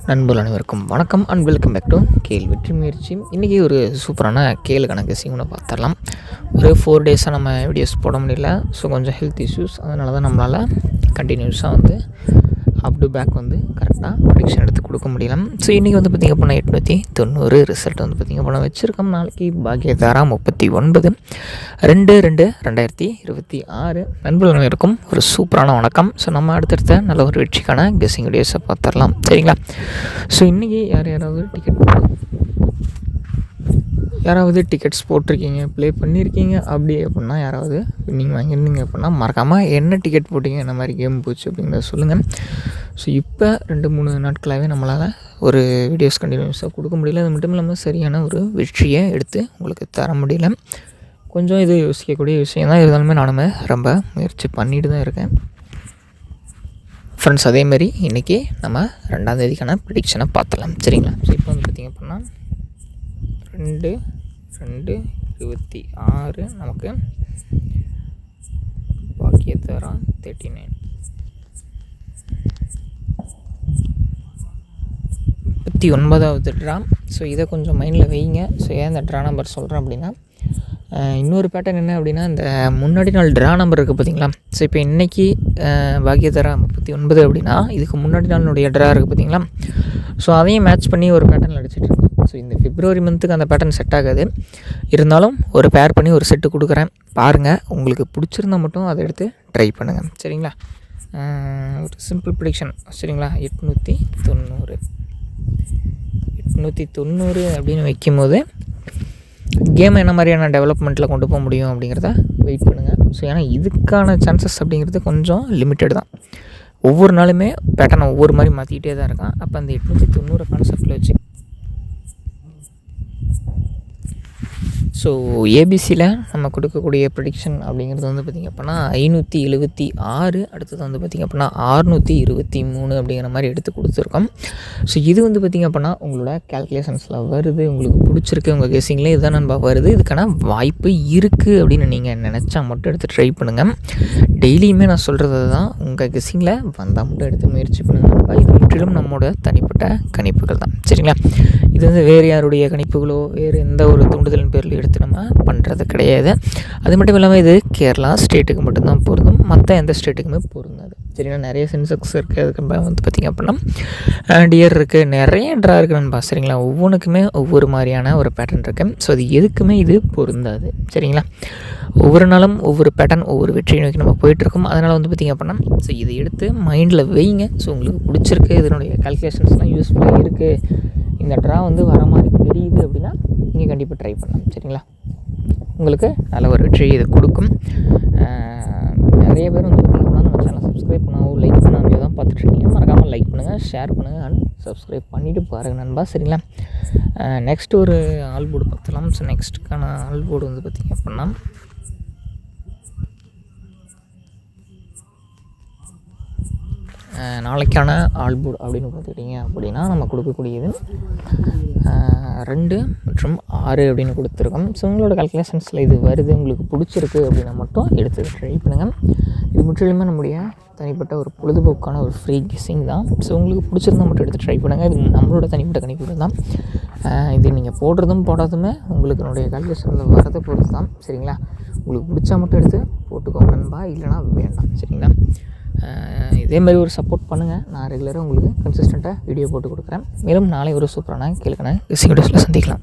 நண்பர்கள் அனைவருக்கும் வணக்கம் அண்ட் வெல்கம் பேக் டு கேள் வெற்றி முயற்சி. இன்றைக்கி ஒரு சூப்பரான கேளு கணக்கு சிங்கனை பார்த்துடலாம். ஒரு 4 டேஸாக நம்ம வீடியோஸ் போட முடியல. ஸோ கொஞ்சம் ஹெல்த் இஷ்யூஸ், அதனால தான் நம்மளால் கண்டினியூஸாக அப் டு பேக் கரெக்டாக ப்ரெடிக்ஷன் எடுத்து கொடுக்க முடியல. ஸோ இன்றைக்கி பார்த்திங்க அப்படின்னா 890 ரிசல்ட் பார்த்திங்க அப்படின்னா வச்சுருக்கோம். நாளைக்கு பாக்கியதாரா 39/2/2026. நண்பர்கள் இருக்கும் ஒரு சூப்பரான வணக்கம். ஸோ நம்ம அடுத்தடுத்த நல்ல ஒரு வெற்றிக்கான கெஸ்ஸிங் வீடியோஸை பார்த்துடலாம், சரிங்களா? ஸோ இன்றைக்கி யாராவது டிக்கெட்ஸ் போட்டிருக்கீங்க, ப்ளே பண்ணியிருக்கீங்க அப்படி அப்படின்னா, யாராவது நீங்கள் வாங்கியிருந்தீங்க அப்படின்னா மறக்காமல் என்ன டிக்கெட் போட்டிங்க, என்ன மாதிரி கேம் போச்சு அப்படிங்கிறத சொல்லுங்கள். ஸோ இப்போ 2-3 நாட்களாகவே நம்மளால் ஒரு வீடியோஸ் கண்டினியூஸாக கொடுக்க முடியல. அது மட்டும் இல்லாமல் சரியான ஒரு வெற்றியை எடுத்து உங்களுக்கு தர முடியல. கொஞ்சம் இது யோசிக்கக்கூடிய விஷயம் தான். இருந்தாலுமே நானுமே ரொம்ப முயற்சி பண்ணிட்டு தான் இருக்கேன் ஃப்ரெண்ட்ஸ். அதேமாதிரி இன்றைக்கி நம்ம 2ஆம் தேதிக்கான ப்ரெடிக்ஷனை பார்த்துடலாம், சரிங்களா? ஸோ இப்போ பார்த்திங்க அப்படின்னா 2/2/26 நமக்கு பாக்கியதாரா 39 39வது ட்ரா. ஸோ இதை கொஞ்சம் மைண்டில் வைங்க. ஸோ ஏன் இந்த ட்ரா நம்பர் சொல்கிறேன் அப்படின்னா, இன்னொரு பேட்டர்ன் என்ன அப்படின்னா, இந்த முன்னாடி நாள் ட்ரா நம்பர் இருக்குது பார்த்திங்களா? ஸோ இப்போ இன்றைக்கி பாக்கியதாரா 39 அப்படின்னா, இதுக்கு முன்னாடி நாளினுடைய ட்ரா இருக்குது பார்த்திங்களா? ஸோ அதையும் மேட்ச் பண்ணி ஒரு பேட்டர்னில் அடிச்சிட்ருக்கோம். ஸோ இந்த பிப்ரவரி மந்த்துக்கு அந்த பேட்டர்ன் செட் ஆகாது. இருந்தாலும் ஒரு பேர் பண்ணி ஒரு செட்டு கொடுக்குறேன், பாருங்கள். உங்களுக்கு பிடிச்சிருந்தா மட்டும் அதை எடுத்து ட்ரை பண்ணுங்கள், சரிங்களா? ஒரு சிம்பிள் ப்ரெடிக்ஷன், சரிங்களா? 890 அப்படின்னு வைக்கும்போது கேமை என்ன மாதிரியான டெவலப்மெண்ட்டில் கொண்டு போக முடியும் அப்படிங்கிறத வெயிட் பண்ணுங்கள். ஸோ ஏன்னா இதுக்கான சான்சஸ் அப்படிங்கிறது கொஞ்சம் லிமிட்டட் தான். ஒவ்வொரு நாளுமே பேட்டர்னை ஒவ்வொரு மாதிரி மாற்றிக்கிட்டே தான் இருக்கான். அப்போ அந்த 890 கான்செப்டில் வச்சு ஸோ ஏபிசியில் நம்ம கொடுக்கக்கூடிய ப்ரெடிக்ஷன் அப்படிங்கிறது பார்த்திங்க அப்படின்னா 576, அடுத்தது பார்த்திங்க அப்படின்னா 623 அப்படிங்கிற மாதிரி எடுத்து கொடுத்துருக்கோம். ஸோ இது பார்த்திங்க அப்படின்னா உங்களோட கேல்குலேஷன்ஸில் வருது, உங்களுக்கு பிடிச்சிருக்கு, உங்கள் கெஸ்ஸிங்லேயே இதுதான் நண்பா வருது. இதுக்கான வாய்ப்பு இருக்குது அப்படின்னு நீங்கள் நினச்சா மட்டும் எடுத்து ட்ரை பண்ணுங்கள். டெய்லியுமே நான் சொல்கிறது தான், உங்கள் கெஸ்ஸிங்கில் வந்தால் மட்டும் எடுத்து முயற்சி பண்ணுங்கள். இது முற்றிலும் நம்மளோட தனிப்பட்ட கணிப்புகள் தான், சரிங்களா? இது வேறு யாருடைய கணிப்புகளோ வேறு எந்த ஒரு தூண்டுதலின் பேரில் எடுத்து நம்ம பண்ணுறது கிடையாது. அது மட்டும் இல்லாமல் இது கேரளா ஸ்டேட்டுக்கு மட்டும்தான் பொருந்தும், மற்ற எந்த ஸ்டேட்டுக்குமே பொருந்தாது, சரிங்களா? நிறைய சென்செக்ஸ் இருக்குது. அதுக்கு பார்த்திங்க அப்படின்னா டியர் இருக்குது, நிறைய ட்ரா இருக்குன்னு சரிங்களா? ஒவ்வொன்றுக்குமே ஒவ்வொரு மாதிரியான ஒரு பேட்டர்ன் இருக்குது. ஸோ அது எதுக்குமே இது பொருந்தாது, சரிங்களா? ஒவ்வொரு நாளும் ஒவ்வொரு பேட்டர்ன், ஒவ்வொரு வெற்றியை நோக்கி நம்ம போயிட்டுருக்கோம். அதனால் பார்த்திங்க அப்படின்னா ஸோ இதை எடுத்து மைண்டில் வைங்க. ஸோ உங்களுக்கு பிடிச்சிருக்கு, இதனுடைய கால்குலேஷன்ஸ்லாம் யூஸ்ஃபுல்லாக இருக்குது, இந்த ட்ரா வர மாதிரி தெரியுது அப்படின்னா நீங்கள் கண்டிப்பாக ட்ரை பண்ணலாம், சரிங்களா? உங்களுக்கு நல்ல ஒரு வெற்றி இது கொடுக்கும். நிறைய பேர் பார்த்திங்கன்னா நம்ம சேனல் சப்ஸ்கிரைப் பண்ணாமல் லைக் பண்ணாமல் தான் பார்த்துட்ருக்கீங்க. மறக்காமல் லைக் பண்ணுங்கள், ஷேர் பண்ணுங்கள் அண்ட் சப்ஸ்கிரைப் பண்ணிவிட்டு பாருங்கள் நண்பா, சரிங்களா? நெக்ஸ்ட் ஒரு ஆல் போர்டு பார்த்துலாம். ஸோ நெக்ஸ்ட்டுக்கான ஆல் போர்டு பார்த்திங்க அப்படின்னா நாளைக்கான ஆல் போர்டு அப்படின்னு பார்த்துக்கிட்டிங்க அப்படின்னா நம்ம கொடுக்கக்கூடியது 2 மற்றும் 6 அப்படின்னு கொடுத்துருக்கோம். ஸோ உங்களோட கால்குலேஷன்ஸில் இது வருது, உங்களுக்கு பிடிச்சிருக்கு அப்படின்னா மட்டும் எடுத்து ட்ரை பண்ணுங்கள். இது முற்றிலுமே நம்முடைய தனிப்பட்ட ஒரு பொழுதுபோக்கான ஒரு ஃப்ரீ கெஸ்ஸிங் தான். ஸோ உங்களுக்கு பிடிச்சிருந்தால் மட்டும் எடுத்து ட்ரை பண்ணுங்கள். இது நம்மளோட தனிப்பட்ட கணிப்புகள் தான். இது நீங்கள் போடுறதும் போடாதுமே உங்களுக்கு கால்குலேஷனில் வரதை பொறுத்து தான், சரிங்களா? உங்களுக்கு பிடிச்சா மட்டும் எடுத்து போட்டுக்கோங்க நண்பா, இல்லைனா வேண்டாம், சரிங்களா? இதே மாதிரி ஒரு சப்போர்ட் பண்ணுங்கள். நான் ரெகுலராக உங்களுக்கு கன்சிஸ்டண்ட்டாக வீடியோ போட்டு கொடுக்குறேன். மேலும் நாளை ஒரு சூப்பரான கேளுக்கான கெஸ்ஸிங் வீடியோஸில் சந்திக்கலாம்.